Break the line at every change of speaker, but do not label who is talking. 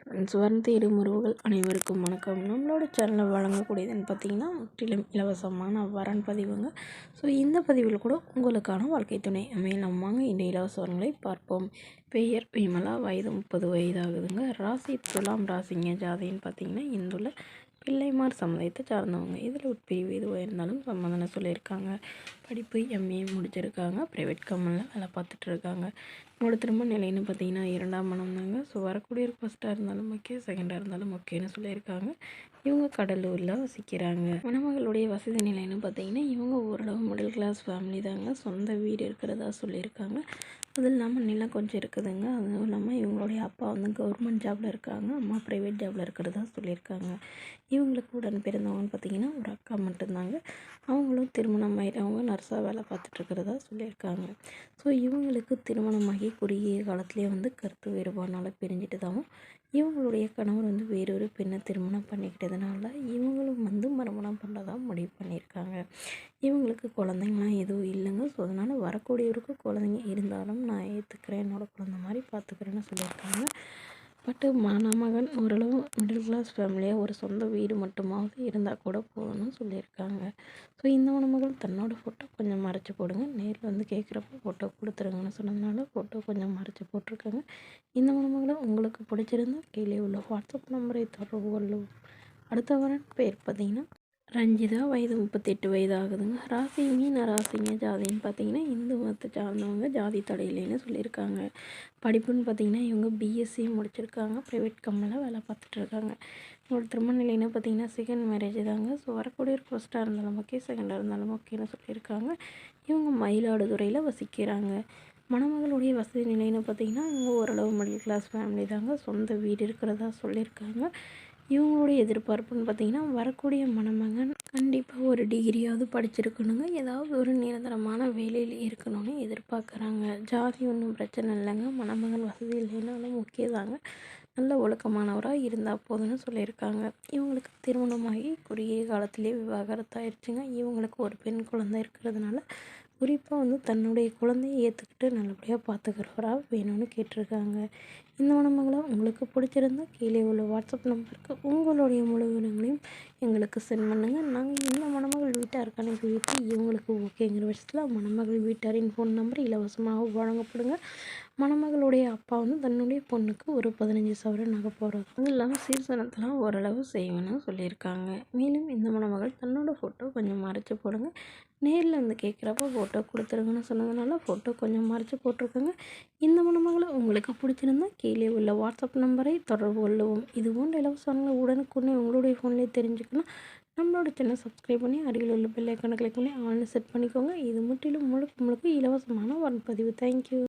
சுவர்ண தேடு உறவுகள் அனைவருக்கும் வணக்கம். நம்மளோட சேனலில் வழங்கக்கூடியதுன்னு பார்த்தீங்கன்னா முற்றிலும் இலவசமான வரன் பதிவுங்க. ஸோ இந்த பதிவில் கூட உங்களுக்கான வாழ்க்கை துணை அமையலாம். வாங்க இந்த இலவச வரன்களை பார்ப்போம். பெயர் விமலா, வயது 30 வயதாகுதுங்க. ராசி துலாம் ராசிங்க. ஜாதின்னு பார்த்தீங்கன்னா இந்துள்ள பிள்ளைமார் சமுதாயத்தை சார்ந்தவங்க. இதில் உட்பிரிவு எதுவாக இருந்தாலும் சம்மதம் சொல்லியிருக்காங்க. படிப்பு எம்ஏ முடிச்சிருக்காங்க. ப்ரைவேட் கம்பெனியில் வேலை பார்த்துட்டு இருக்காங்க. உங்களோட திருமண நிலைன்னு பார்த்தீங்கன்னா 2ஆம் மனம் தாங்க. ஸோ வரக்கூடிய ஒரு ஃபஸ்ட்டாக இருந்தாலும் ஓகே, செகண்டாக இருந்தாலும் ஓகேன்னு சொல்லியிருக்காங்க. இவங்க கடலூரில் வசிக்கிறாங்க. மணமகளுடைய வசதி நிலைன்னு பார்த்தீங்கன்னா இவங்க ஓரளவு மிடில் கிளாஸ் ஃபேமிலி தாங்க. சொந்த வீடு இருக்கிறதா சொல்லியிருக்காங்க. அது இல்லாமல் நிலம் கொஞ்சம் இருக்குதுங்க. அதுவும் இல்லாமல் இவங்களுடைய அப்பா வந்து கவர்மெண்ட் ஜாபில் இருக்காங்க, அம்மா ப்ரைவேட் ஜாபில் இருக்கிறதா சொல்லியிருக்காங்க. இவங்களுக்கு உடன் பிறந்தவங்கன்னு பார்த்தீங்கன்னா ஒரு அக்கா மட்டும்தாங்க. அவங்களும் திருமணம் ஆகிட்டவங்க நர்ஸாக வேலை பார்த்துட்ருக்கிறதா சொல்லியிருக்காங்க. ஸோ இவங்களுக்கு திருமணமாகி குறுகிய காலத்துலேயே வந்து கருத்து வேறுபாடுனால பிரிஞ்சுட்டு தான் இவங்களுடைய கணவர் வந்து வேறொரு பெண்ணை திருமணம் பண்ணிக்கிட்டதுனால இவங்களும் வந்து மறுமணம் பண்ணுறதா முடிவு பண்ணியிருக்காங்க. இவங்களுக்கு குழந்தைங்களாம் எதுவும் இல்லைங்க. ஸோ அதனால் வரக்கூடியவருக்கு குழந்தைங்க இருந்தாலும் நான் ஏற்றுக்கிறேன், என்னோடய குழந்த மாதிரி பார்த்துக்கிறேன்னு சொல்லியிருக்காங்க. பட்டு மணமகன் ஓரளவு மிடில் கிளாஸ் ஃபேமிலியாக ஒரு சொந்த வீடு மட்டுமாவது இருந்தால் கூட போகணும்னு சொல்லியிருக்காங்க. ஸோ இந்த மணமகள் தன்னோட ஃபோட்டோ கொஞ்சம் மறைச்சி போடுங்க, நேரில் வந்து கேட்குறப்ப ஃபோட்டோ கொடுத்துருங்கன்னு சொன்னதுனால ஃபோட்டோ கொஞ்சம் மறைச்சி போட்டிருக்காங்க. இந்த மணமகளை உங்களுக்கு பிடிச்சிருந்தால் கீழே உள்ள வாட்ஸ்அப் நம்பரை தொடர்பு கொள்ளவும். அடுத்த வரன் பேர் பார்த்தீங்கன்னா ரஞ்சிதா, வயது 38 வயது ஆகுதுங்க. ராசி மீன ராசிங்க. ஜாதின்னு பார்த்தீங்கன்னா இந்து மதத்தை சார்ந்தவங்க. ஜாதி தடையிலேன்னு சொல்லியிருக்காங்க. படிப்புன்னு பார்த்தீங்கன்னா இவங்க பிஎஸ்சி முடிச்சிருக்காங்க. ப்ரைவேட் கம்பெனியில் வேலை பார்த்துட்ருக்காங்க. இவங்களோட திருமண நிலைன்னு பார்த்தீங்கன்னா செகண்ட் மேரேஜ் தாங்க. ஸோ வரக்கூடிய ஒரு ஃபஸ்ட்டாக இருந்தாலும் ஓகே, செகண்டாக இருந்தாலும் ஓகேன்னு சொல்லியிருக்காங்க. இவங்க மயிலாடுதுறையில் வசிக்கிறாங்க. மணமகளுடைய வசதி நிலைன்னு பார்த்தீங்கன்னா இவங்க ஓரளவு மிடில் கிளாஸ் ஃபேமிலி தாங்க. சொந்த வீடு இருக்கிறதா சொல்லியிருக்காங்க. இவங்களுடைய எதிர்பார்ப்புன்னு பார்த்தீங்கன்னா வரக்கூடிய மணமகன் கண்டிப்பாக ஒரு டிகிரியாவது படிச்சிருக்கணுங்க. ஏதாவது ஒரு நிரந்தரமான வேலையில் இருக்கணும்னு எதிர்பார்க்குறாங்க. ஜாதி ஒன்றும் பிரச்சனை இல்லைங்க. மணமகன் வசதி இல்லைனாலும் ஓகே தாங்க. நல்ல ஒழுக்கமானவராக இருந்தால் போதும்னு சொல்லியிருக்காங்க. இவங்களுக்கு திருமணமாகி குறுகிய காலத்திலே விவாகரத்தாயிருச்சுங்க. இவங்களுக்கு ஒரு பெண் குழந்தை இருக்கிறதுனால குறிப்பாக வந்து தன்னுடைய குழந்தையை ஏற்றுக்கிட்டு நல்லபடியாக பார்த்துக்கிறவராக வேணும்னு கேட்டிருக்காங்க. இந்த மணமகளை உங்களுக்கு பிடிச்சிருந்தால் கீழே உள்ள வாட்ஸ்அப் நம்பருக்கு உங்களுடைய முழு விவரங்களையும் எங்களுக்கு சென்ட் பண்ணுங்கள். நாங்கள் இந்த மணமகள் வீட்டாருக்கு அனுப்பி வைத்து இவங்களுக்கு ஓகேங்கிற பட்சத்தில் மணமகள் வீட்டாரின் ஃபோன் நம்பர் இலவசமாக வழங்கப்படுங்க. மணமகளுடைய அப்பா வந்து தன்னுடைய பொண்ணுக்கு ஒரு 15 சவரன் நகை போடுறது, அது இல்லாமல் சீர்சனத்தெல்லாம் ஓரளவு செய்வேன்னு சொல்லியிருக்காங்க. மேலும் இந்த மணமகள் தன்னோட ஃபோட்டோ கொஞ்சம் மறைச்சி போடுங்க, நேரில் வந்து கேட்குறப்ப ஃபோட்டோ கொடுத்துருங்கன்னு சொன்னதுனால ஃபோட்டோ கொஞ்சம் மறைச்சி போட்டிருக்கோங்க. இந்த மணமகளை உங்களுக்கு பிடிச்சிருந்தால் கீழே உள்ள வாட்ஸ்அப் நம்பரை தொடர்பு கொள்ளவும். இது போன்ற இலவசங்களை உடனுக்குடனே உங்களுடைய ஃபோன்லேயே தெரிஞ்சுக்கணும். நம்மளோட சேனல் சப்ஸ்கிரைப் பண்ணி அருகில் உள்ள பெல் ஐக்கானை கிளிக் பண்ணி ஆன்லைன் செட் பண்ணிக்கோங்க. இது முற்றிலும் முழுக்க இலவசமான வரன் பதிவு. தேங்க்யூ.